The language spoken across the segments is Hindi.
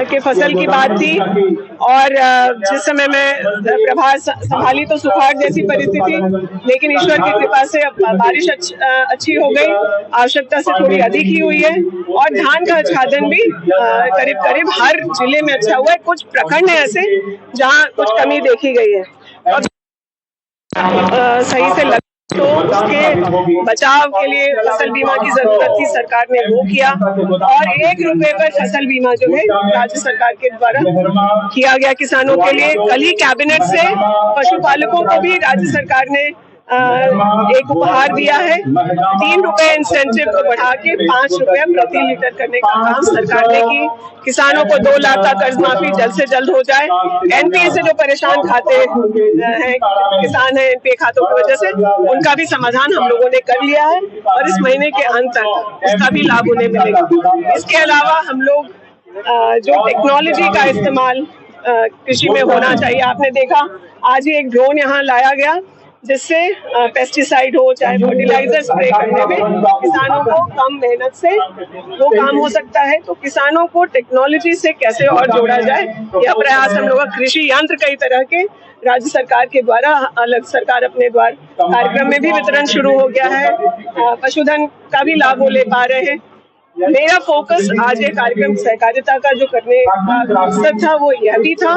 के फसल की बात थी और जिस समय मैं प्रभार संभाली तो सुखाड़ जैसी परिस्थिति, लेकिन ईश्वर की कृपा से अब बारिश अच्छी हो गई, आवश्यकता से थोड़ी अधिक ही हुई है और धान का उत्पादन भी करीब करीब हर जिले में अच्छा हुआ है। कुछ प्रखंड है ऐसे जहाँ कुछ कमी देखी गई है और सही से लग तो उसके बचाव के लिए फसल बीमा की जरूरत थी, सरकार ने वो किया और 1 रुपए पर फसल बीमा जो है राज्य सरकार के द्वारा किया गया किसानों के लिए। कल ही कैबिनेट से पशुपालकों को भी राज्य सरकार ने एक उपहार दिया है। 3 रुपए इंसेंटिव को बढ़ा के 5 रुपए प्रति लीटर करने का काम सरकार ने की। किसानों को 2 लाख का कर्ज माफी जल्द से जल्द हो जाए। एनपीए से जो परेशान खाते हैं किसान है एनपीए खातों की वजह से, उनका भी समाधान हम लोगों ने कर लिया है और इस महीने के अंत तक उसका भी लाभ उन्हें मिलेगा। इसके अलावा हम लोग जो टेक्नोलॉजी का इस्तेमाल कृषि में होना चाहिए, आपने देखा आज ही एक ड्रोन यहाँ लाया गया जिससे पेस्टिसाइड हो चाहे फर्टिलाइजर स्प्रे करने में किसानों को कम मेहनत से वो काम हो सकता है। तो किसानों को टेक्नोलॉजी से कैसे और जोड़ा जाए, यह प्रयास हम लोग का कृषि यंत्र कई तरह के राज्य सरकार के द्वारा, अलग सरकार अपने द्वार कार्यक्रम में भी वितरण शुरू हो गया है। पशुधन का भी लाभ वो ले पा रहे हैं। मेरा फोकस आज ये कार्यक्रम सहकारिता का जो करने का मकसद था वो यह भी था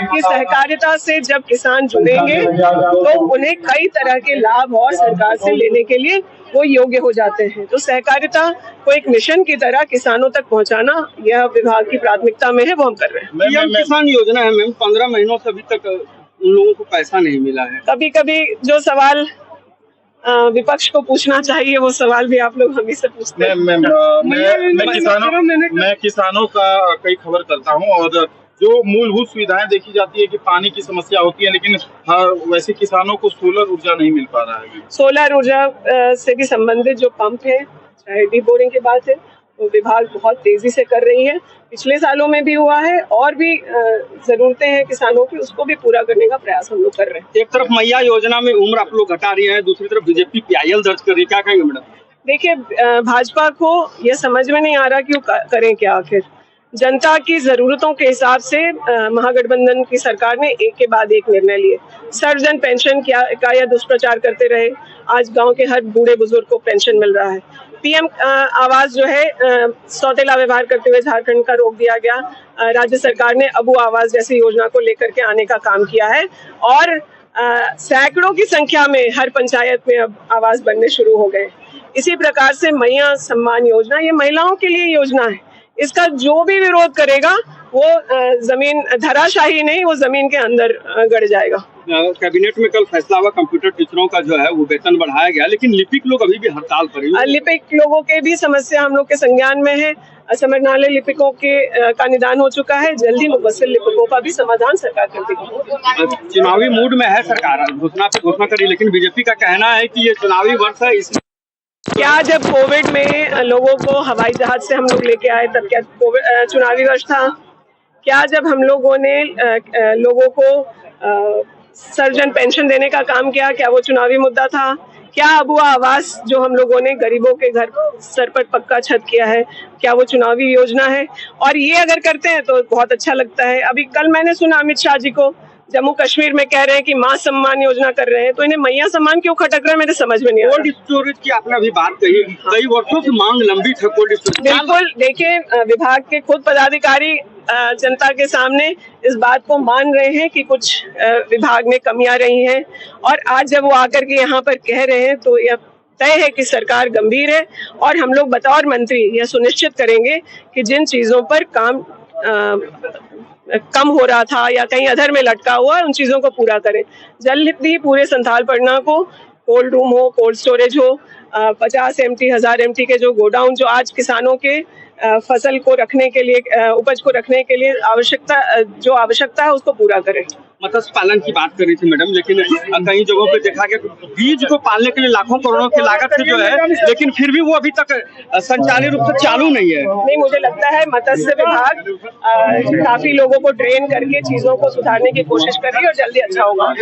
कि सहकारिता से जब किसान जुड़ेंगे तो उन्हें कई तरह के लाभ और सरकार से लेने के लिए वो योग्य हो जाते हैं। तो सहकारिता को एक मिशन की तरह किसानों तक पहुंचाना यह विभाग की प्राथमिकता में है, वो हम कर रहे हैं। पीएम किसान योजना है मैम, 15 महीनों से अभी तक उन लोगों को पैसा नहीं मिला है। कभी कभी जो सवाल विपक्ष को पूछना चाहिए वो सवाल भी आप लोग हमी से पूछते हैं। मैं किसानों का कई खबर करता हूँ और जो मूलभूत सुविधाएं देखी जाती है कि पानी की समस्या होती है, लेकिन वैसे किसानों को सोलर ऊर्जा नहीं मिल पा रहा है। सोलर ऊर्जा से भी संबंधित जो पंप है, चाहे डीप बोरिंग की बात है, वो विभाग बहुत तेजी से कर रही है। पिछले सालों में भी हुआ है और भी जरूरतें हैं किसानों की, उसको भी पूरा करने का प्रयास हम लोग कर रहे हैं। एक तरफ मैया योजना में उम्र आप लोग घटा रही है, दूसरी तरफ बीजेपी पीआईएल दर्ज कर रही है, क्या कहेंगे मैडम? देखिए, भाजपा को यह समझ में नहीं आ रहा कि वो करें क्या। आखिर जनता की जरूरतों के हिसाब से महागठबंधन की सरकार ने एक के बाद एक निर्णय लिए। सर्वजन पेंशन का यह दुष्प्रचार करते रहे, आज गांव के हर बूढ़े बुजुर्ग को पेंशन मिल रहा है। पीएम आवास जो है सौतेला व्यवहार करते हुए झारखंड का रोक दिया गया। राज्य सरकार ने अबू आवास जैसी योजना को लेकर के आने का काम किया है और सैकड़ों की संख्या में हर पंचायत में अब आवास बनने शुरू हो गए। इसी प्रकार से मैया सम्मान योजना, ये महिलाओं के लिए योजना है। इसका जो भी विरोध करेगा वो जमीन धराशाही नहीं, वो जमीन के अंदर गड़ जाएगा। कैबिनेट में कल फैसला हुआ कंप्यूटर टीचरों का जो है वो वेतन बढ़ाया गया, लेकिन लिपिक लोग अभी भी हड़ताल पर हैं। लिपिक लोगों के भी समस्या हम लोग के संज्ञान में है। असमरनाले लिपिकों के का निदान हो चुका है, जल्दी मुबस्सिर लिपिकों का भी समाधान सरकार कर देगी। चुनावी मूड में है सरकार, घोषणा पे घोषणा करी, लेकिन बीजेपी का कहना है कि ये चुनावी वर्ष है। क्या जब कोविड में लोगों को हवाई जहाज से हम लोग लेके आए तब क्या कोविड चुनावी वर्ष था? क्या जब हम लोगों ने लोगों को सर्वजन पेंशन देने का काम किया, क्या वो चुनावी मुद्दा था? क्या अबुआ आवास जो हम लोगों ने गरीबों के घर सर पर पक्का छत किया है, क्या वो चुनावी योजना है? और ये अगर करते हैं तो बहुत अच्छा लगता है। अभी कल मैंने सुना अमित शाह जी को जम्मू कश्मीर में कह रहे हैं कि मां सम्मान योजना कर रहे हैं, तो इन्हें मैया सम्मान क्यों खटक रहा है मेरे समझ में नहीं आ रहा। कोल्ड स्टोरेज की आपने अभी बात कही, कई वर्षों से मांग लंबी है कोल्ड स्टोरेज। बिल्कुल, देखिए विभाग के खुद पदाधिकारी जनता के सामने इस बात को मान रहे हैं कि कुछ विभाग में कमियां रही हैं और आज जब वो आकर के यहाँ पर कह रहे हैं तो यह तय है कि सरकार गंभीर है और हम लोग बतौर मंत्री यह सुनिश्चित करेंगे कि जिन चीजों पर काम कम हो रहा था या कहीं अधर में लटका हुआ, उन चीजों को पूरा करें। जल्द ही पूरे संथाल पटना को कोल्ड रूम हो, कोल्ड स्टोरेज हो, 50 MT 1000 MT के जो गोडाउन जो आज किसानों के फसल को रखने के लिए, उपज को रखने के लिए आवश्यकता है उसको पूरा करें। मत्स्य पालन की बात कर रही थी मैडम, लेकिन कई जगहों पे देखा गया बीज को पालने के लिए लाखों करोड़ों की लागत से जो है, लेकिन फिर भी वो अभी तक संचालित रूप से चालू नहीं है। नहीं, मुझे लगता है मत्स्य विभाग काफी लोगों को ट्रेन करके चीजों को सुधारने की कोशिश कर रही है और जल्दी अच्छा होगा।